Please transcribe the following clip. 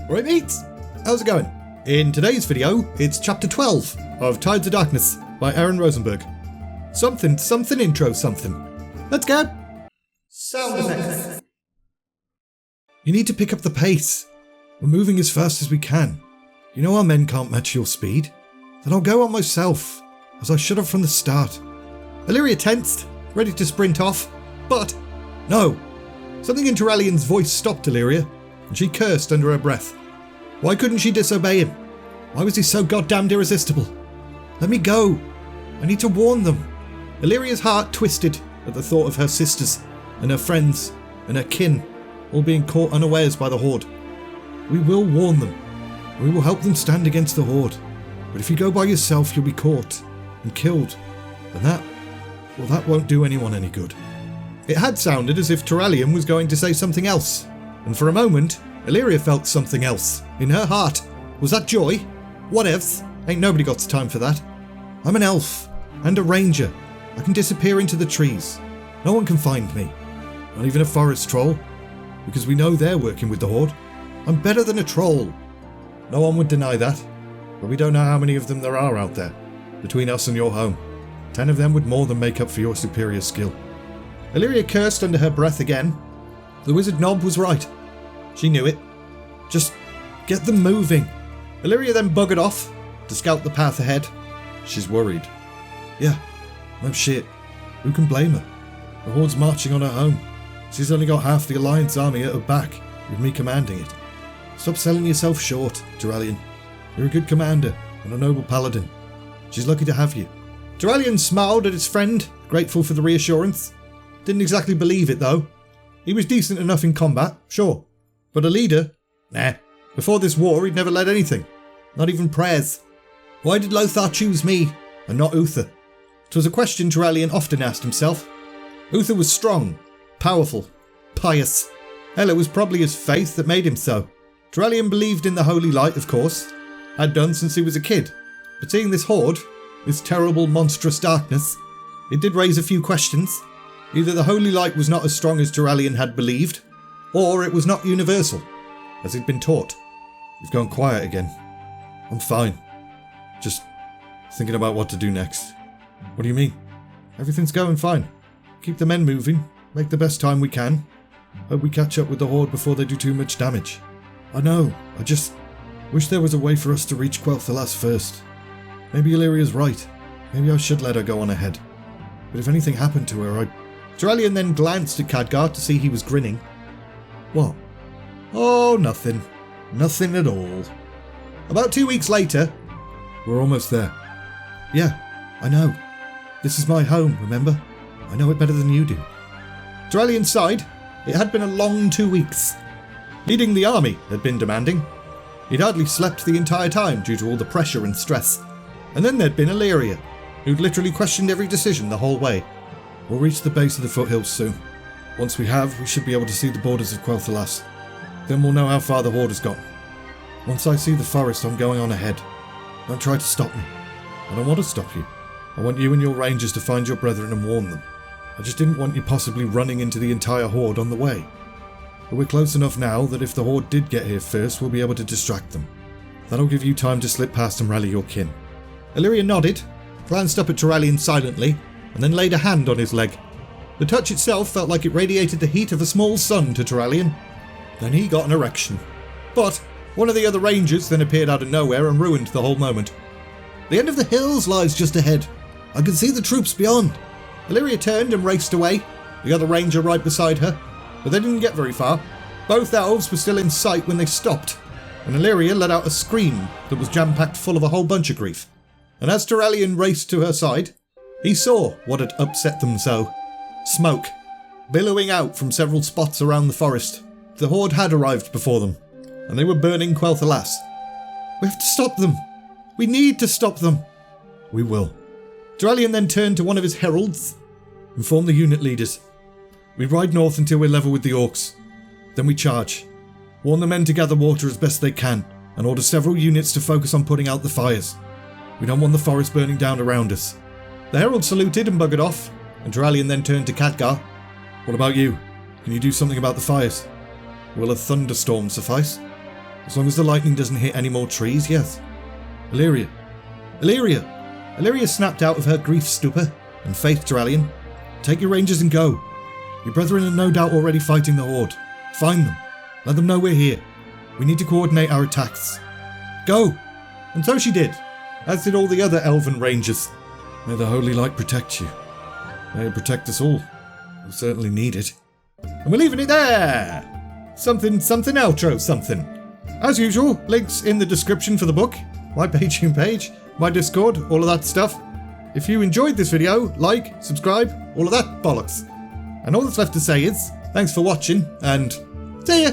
Alright mates, how's it going? In today's video, it's chapter 12 of Tides of Darkness by Aaron Rosenberg. Something intro something. Let's go! Sound effects. You need to pick up the pace. We're moving as fast as we can. You know our men can't match your speed? Then I'll go on myself, as I should have from the start. Alleria tensed, ready to sprint off, but no. Something in Turalyon's voice stopped Alleria, and she cursed under her breath. Why couldn't she disobey him? Why was he so goddamned irresistible? Let me go. I need to warn them. Alleria's heart twisted at the thought of her sisters, and her friends, and her kin, all being caught unawares by the Horde. We will warn them. We will help them stand against the Horde. But if you go by yourself, you'll be caught and killed. And that won't do anyone any good. It had sounded as if Turalyon was going to say something else. And for a moment, Alleria felt something else in her heart. Was that joy? Whatevs? Ain't nobody got time for that. I'm an elf and a ranger. I can disappear into the trees. No one can find me. Not even a forest troll. Because we know they're working with the Horde. I'm better than a troll. No one would deny that. But we don't know how many of them there are out there. Between us and your home. 10 of them would more than make up for your superior skill. Alleria cursed under her breath again. The wizard knob was right. She knew it. Just get them moving. Alleria then buggered off to scout the path ahead. She's worried. Yeah, no shit. Who can blame her? The Horde's marching on her home. She's only got half the Alliance army at her back, with me commanding it. Stop selling yourself short, Turalyon. You're a good commander and a noble paladin. She's lucky to have you. Turalyon smiled at his friend, grateful for the reassurance. Didn't exactly believe it though. He was decent enough in combat, sure. But a leader? Nah. Before this war he'd never led anything. Not even prayers. Why did Lothar choose me and not Uther? 'Twas a question Turalyon often asked himself. Uther was strong, powerful, pious. Hell, it was probably his faith that made him so. Turalyon believed in the holy light, of course. Had done since he was a kid. But seeing this Horde, this terrible monstrous darkness, it did raise a few questions. Either the holy light was not as strong as Turalyon had believed, or it was not universal, as he'd been taught. He's gone quiet again. I'm fine. Just thinking about what to do next. What do you mean? Everything's going fine. Keep the men moving, make the best time we can. Hope we catch up with the Horde before they do too much damage. I know, I just wish there was a way for us to reach Quel'thalas first. Maybe Alleria's right. Maybe I should let her go on ahead. But if anything happened to her, Turalyon then glanced at Khadgar to see he was grinning. What? Oh, nothing. Nothing at all. About 2 weeks later... We're almost there. Yeah, I know. This is my home, remember? I know it better than you do. Turalyon sighed. It had been a long 2 weeks. Leading the army had been demanding. He'd hardly slept the entire time due to all the pressure and stress. And then there'd been Alleria, who'd literally questioned every decision the whole way. We'll reach the base of the foothills soon. Once we have, we should be able to see the borders of Quel'thalas. Then we'll know how far the Horde has gone. Once I see the forest, I'm going on ahead. Don't try to stop me. I don't want to stop you. I want you and your rangers to find your brethren and warn them. I just didn't want you possibly running into the entire Horde on the way. But we're close enough now that if the Horde did get here first, we'll be able to distract them. That'll give you time to slip past and rally your kin. Alleria nodded, glanced up at Turalyon silently, and then laid a hand on his leg. The touch itself felt like it radiated the heat of a small sun to Turalyon. Then he got an erection. But one of the other rangers then appeared out of nowhere and ruined the whole moment. The end of the hills lies just ahead. I can see the troops beyond. Alleria turned and raced away, the other ranger right beside her, but they didn't get very far. Both elves were still in sight when they stopped, and Alleria let out a scream that was jam-packed full of a whole bunch of grief. And as Turalyon raced to her side, he saw what had upset them so. Smoke, billowing out from several spots around the forest. The Horde had arrived before them, and they were burning Quel'thalas. We have to stop them. We need to stop them. We will. Turalyon then turned to one of his heralds. Inform the unit leaders. We ride north until we're level with the orcs. Then we charge. Warn the men to gather water as best they can, and order several units to focus on putting out the fires. We don't want the forest burning down around us. The herald saluted and buggered off, and Turalyon then turned to Khadgar. What about you? Can you do something about the fires? Will a thunderstorm suffice? As long as the lightning doesn't hit any more trees, yes. Alleria. Alleria! Alleria snapped out of her grief stupor and faced Turalyon. Take your rangers and go. Your brethren are no doubt already fighting the Horde. Find them. Let them know we're here. We need to coordinate our attacks. Go! And so she did, as did all the other elven rangers. May the holy light protect you. May it protect us all. We'll certainly need it. And we're leaving it there! Something outro something. As usual, links in the description for the book, my Patreon page, my Discord, all of that stuff. If you enjoyed this video, like, subscribe, all of that bollocks. And all that's left to say is, thanks for watching, and see ya!